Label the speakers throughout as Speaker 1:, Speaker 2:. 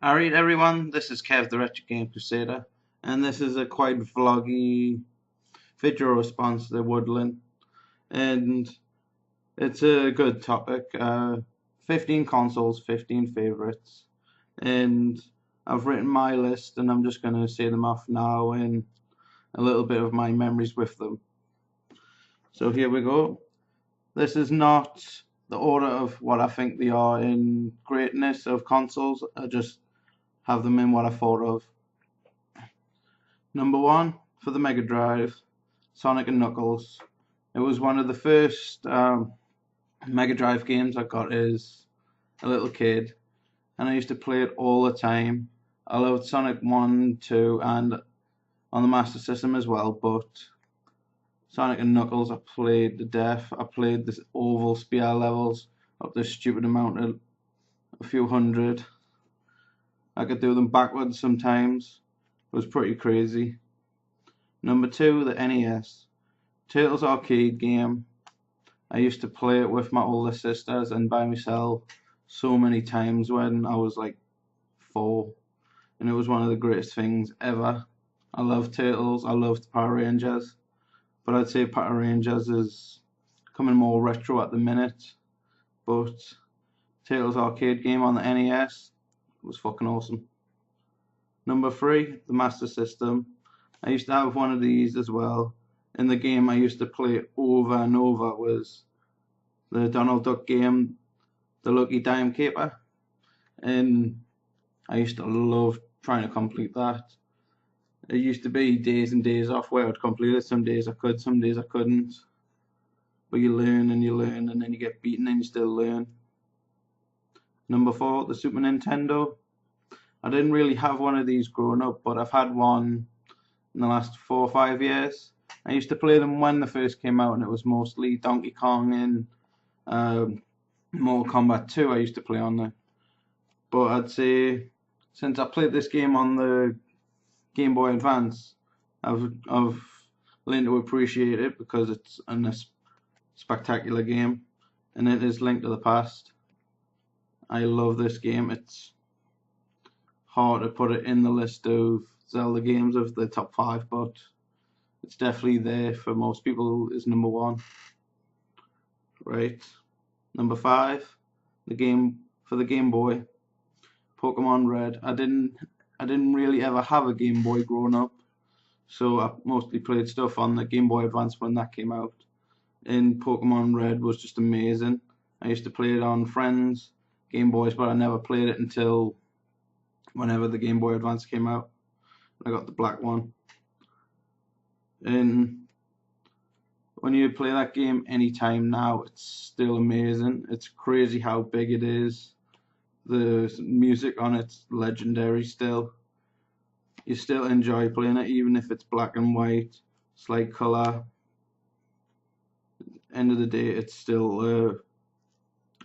Speaker 1: Alright everyone, this is Kev the Retro Game Crusader, and this is a quite vloggy video response to Woodlin, and it's a good topic. 15 consoles, 15 favourites, and I've written my list and I'm just going to say them off now and a little bit of my memories with them. So here we go. This is not the order of what I think they are in greatness of consoles, I just have them in what I thought of. Number 1 for the Mega Drive, Sonic and Knuckles. It was one of the first Mega Drive games I got as a little kid, and I used to play it all the time. I loved Sonic 1, 2, and on the Master System as well, but Sonic and Knuckles I played to death. I played the oval spear levels up this stupid amount of a few hundred. I could do them backwards sometimes. It was pretty crazy. Number 2, the NES. Turtles arcade game. I used to play it with my older sisters and by myself so many times when I was like 4, and it was one of the greatest things ever. I loved Turtles, I loved Power Rangers, but I'd say Power Rangers is coming more retro at the minute, but Turtles arcade game on the NES was fucking awesome. Number 3, the Master System. I used to have one of these as well. In the game I used to play over and over was the Donald Duck game, the Lucky Dime Caper, and I used to love trying to complete that. It used to be days and days off where I'd complete it. Some days I could, some days I couldn't. But you learn and you learn and then you get beaten and you still learn. Number 4, the Super Nintendo. I didn't really have one of these growing up, but I've had one in the last 4 or 5 years. I used to play them when they first came out, and it was mostly Donkey Kong and Mortal Kombat 2 I used to play on there. But I'd say since I played this game on the Game Boy Advance, I've learned to appreciate it because it's a spectacular game, and it is Link to the Past. I love this game. It's hard to put it in the list of Zelda games of the top 5, but it's definitely there for most people is number 1. Right. Number 5, the game for the Game Boy, Pokemon Red. I didn't really ever have a Game Boy growing up, so I mostly played stuff on the Game Boy Advance when that came out. And Pokemon Red was just amazing. I used to play it on friends' Game Boys, but I never played it until whenever the Game Boy Advance came out. I got the black one. And when you play that game anytime now, it's still amazing. It's crazy how big it is. The music on it's legendary still. You still enjoy playing it even if it's black and white, slight colour. End of the day, it's still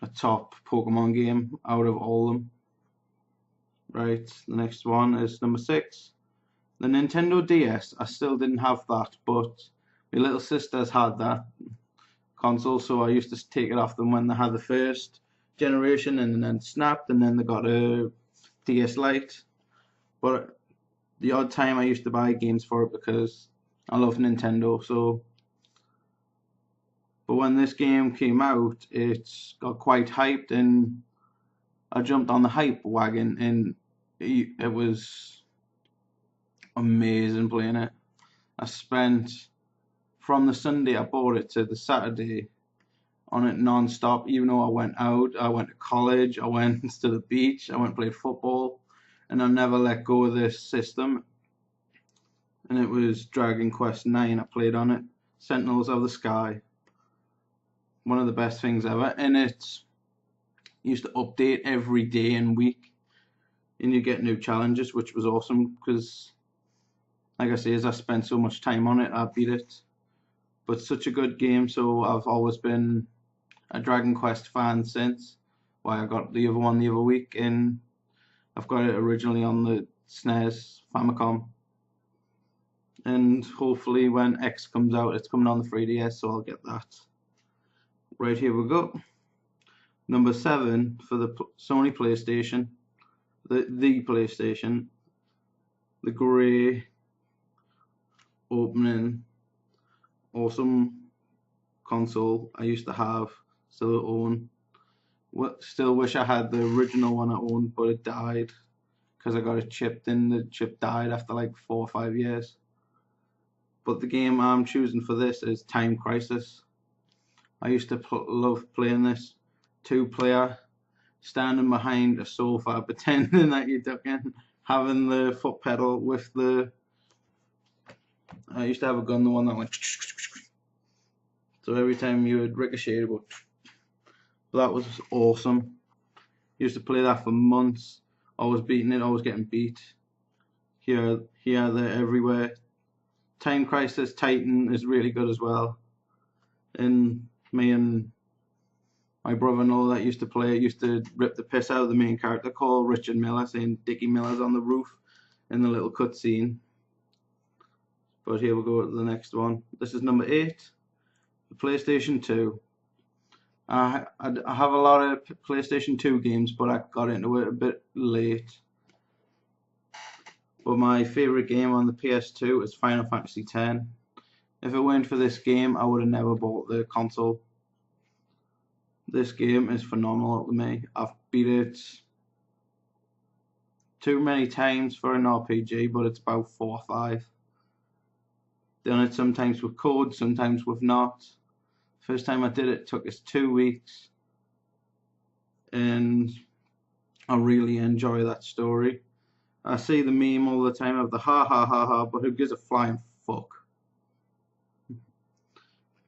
Speaker 1: a top Pokemon game out of all of them. Right, the next one is number 6. The Nintendo DS. I still didn't have that, but my little sisters had that console, so I used to take it off them when they had the first generation and then snapped, and then they got a DS Lite. But the odd time I used to buy games for it because I love Nintendo. So, but when this game came out, it got quite hyped, and I jumped on the hype wagon, and it was amazing playing it. I spent from the Sunday I bought it to the Saturday on it non-stop, even though I went out, I went to college, I went to the beach, I went and played football, and I never let go of this system. And it was Dragon Quest 9 I played on it, Sentinels of the Sky. One of the best things ever, and it used to update every day and week, and you get new challenges, which was awesome because, like I say, as I spent so much time on it, I beat it. But such a good game, so I've always been a Dragon Quest fan since. Why I got the other one the other week, and I've got it originally on the SNES Famicom. And hopefully when X comes out, it's coming on the 3DS, so I'll get that. Right, here we go. Number 7 for the Sony PlayStation, the PlayStation, the grey opening awesome console I used to have, still own. Still wish I had the original one I owned, but it died because I got it chipped in. The chip died after like 4 or 5 years. But the game I'm choosing for this is Time Crisis. I used to love playing this 2-player, standing behind a sofa, pretending that you're ducking, having the foot pedal with the. I used to have a gun, the one that went. So every time you would ricochet, it would. That was awesome. Used to play that for months. Always beating it, always getting beat. Here, there, everywhere. Time Crisis Titan is really good as well. And me and my brother-in-law that used to play it used to rip the piss out of the main character called Richard Miller, saying Dickie Miller's on the roof in the little cutscene. But here we go to the next one. This is number 8, the PlayStation 2. I have a lot of PlayStation 2 games, but I got into it a bit late. But my favourite game on the PS2 is Final Fantasy X. If it weren't for this game, I would have never bought the console. This game is phenomenal to me. I've beat it too many times for an RPG, but it's about 4 or 5. Done it sometimes with code, sometimes with not. First time I did it took us 2 weeks, and I really enjoy that story. I see the meme all the time of the ha ha ha ha, but who gives a flying fuck?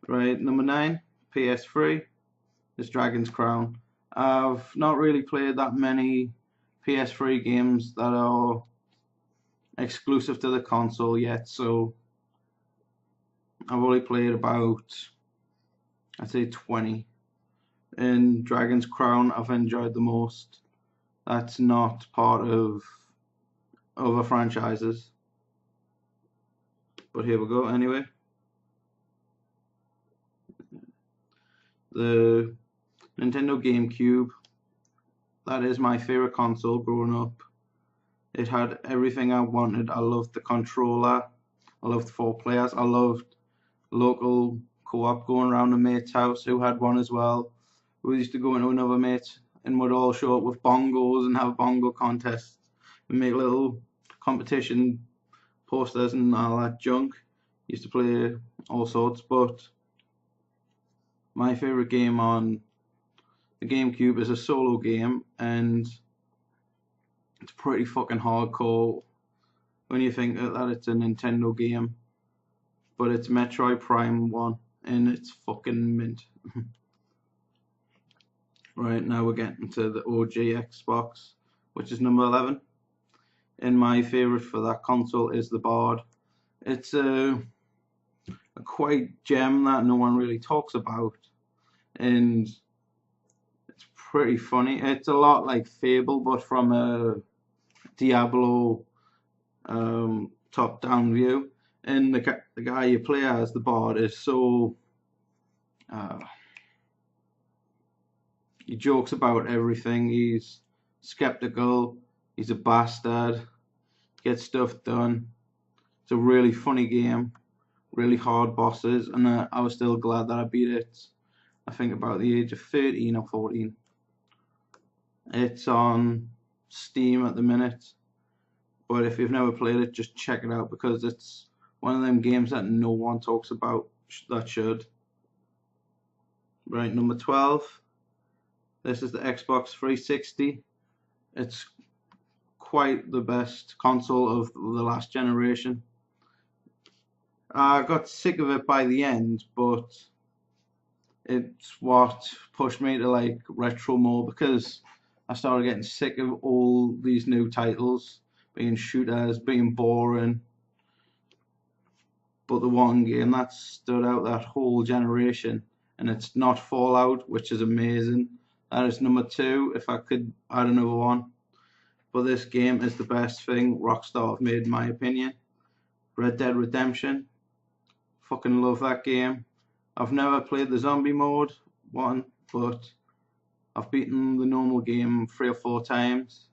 Speaker 1: Right, number 9, PS3, is Dragon's Crown. I've not really played that many PS3 games that are exclusive to the console yet, so I've only played about, I'd say 20. And Dragon's Crown I've enjoyed the most. That's not part of other franchises. But here we go anyway. The Nintendo GameCube, that is my favorite console growing up. It had everything I wanted. I loved the controller. I loved 4 players. I loved local co-op, going around a mate's house who had one as well. We used to go into another mate and would all show up with bongos and have bongo contests and make little competition posters and all that junk. Used to play all sorts, but my favorite game on the GameCube is a solo game, and it's pretty fucking hardcore when you think that it's a Nintendo game. But it's Metroid Prime 1, and it's fucking mint. Right, now we're getting to the OG Xbox, which is number 11. And my favorite for that console is the Bard. It's a quite gem that no one really talks about, and it's pretty funny. It's a lot like Fable, but from a Diablo top-down view. And the guy you play as, the Bard, is so he jokes about everything. He's skeptical. He's a bastard. Gets stuff done. It's a really funny game. Really hard bosses, and I was still glad that I beat it. I think about the age of 13 or 14. It's on Steam at the minute, but if you've never played it, just check it out, because it's one of them games that no one talks about that should. Right, number 12. This is the Xbox 360. It's quite the best console of the last generation. I got sick of it by the end, but it's what pushed me to like retro more, because I started getting sick of all these new titles being shooters, being boring. But the one game that stood out that whole generation, and it's not Fallout, which is amazing. That is number 2, if I could add another one. But this game is the best thing Rockstar have made, in my opinion. Red Dead Redemption. Fucking love that game. I've never played the zombie mode one, but I've beaten the normal game 3 or 4 times.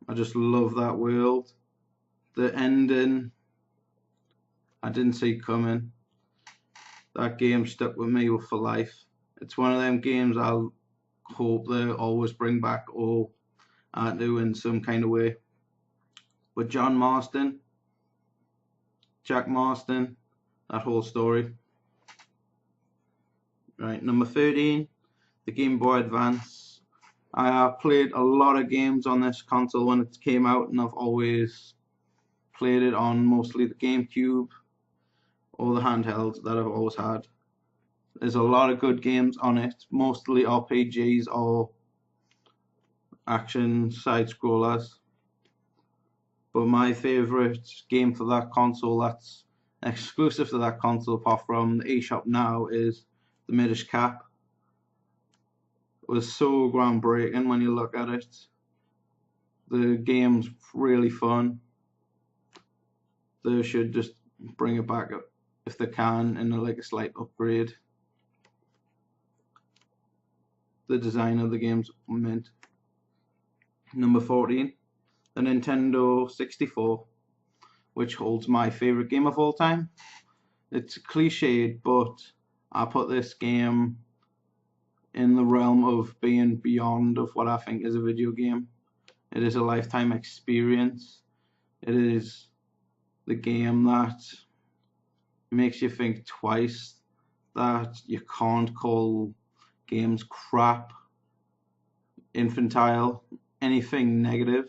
Speaker 1: I just love that world. The ending, I didn't see coming. That game stuck with me for life. It's one of them games I'll hope they always bring back or add to in some kind of way. But John Marston, Jack Marston, that whole story. Right, number 13, the Game Boy Advance. I played a lot of games on this console when it came out, and I've always played it on mostly the GameCube or the handhelds that I've always had. There's a lot of good games on it, mostly RPGs or action side scrollers. But my favourite game for that console that's exclusive to that console apart from the eShop now is the Minish Cap. It was so groundbreaking when you look at it. The game's really fun. They should just bring it back if they can in like a slight upgrade. The design of the game's mint. Number 14, the Nintendo 64, which holds my favourite game of all time. It's cliched, but I put this game in the realm of being beyond of what I think is a video game. It is a lifetime experience. It is the game that makes you think twice, that you can't call games crap, infantile, anything negative.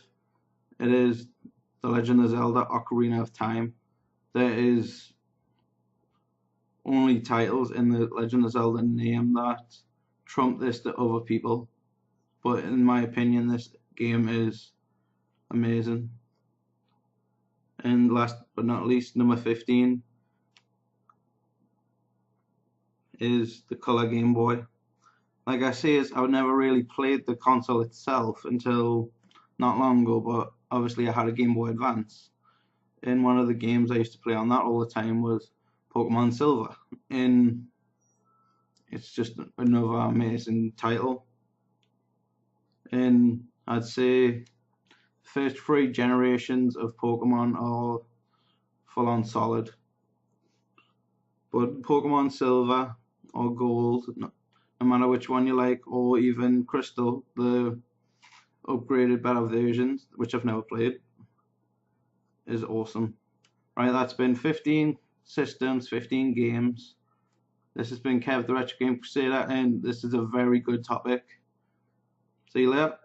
Speaker 1: It is The Legend of Zelda Ocarina of Time. There is only titles in the Legend of Zelda name that trump this to other people, but in my opinion this game is amazing. And last but not least, number 15 is the Color Game Boy. Like I say, I've never really played the console itself until not long ago, but obviously I had a Game Boy Advance. And one of the games I used to play on that all the time was Pokemon Silver. And it's just another amazing title. And I'd say first 3 generations of Pokemon are full on solid. But Pokemon Silver or Gold, no matter which one you like, or even Crystal, the upgraded better versions, which I've never played, is awesome. Right, that's been 15 systems, 15 games. This has been Kev the Retro Game Crusader, and this is a very good topic. See you later.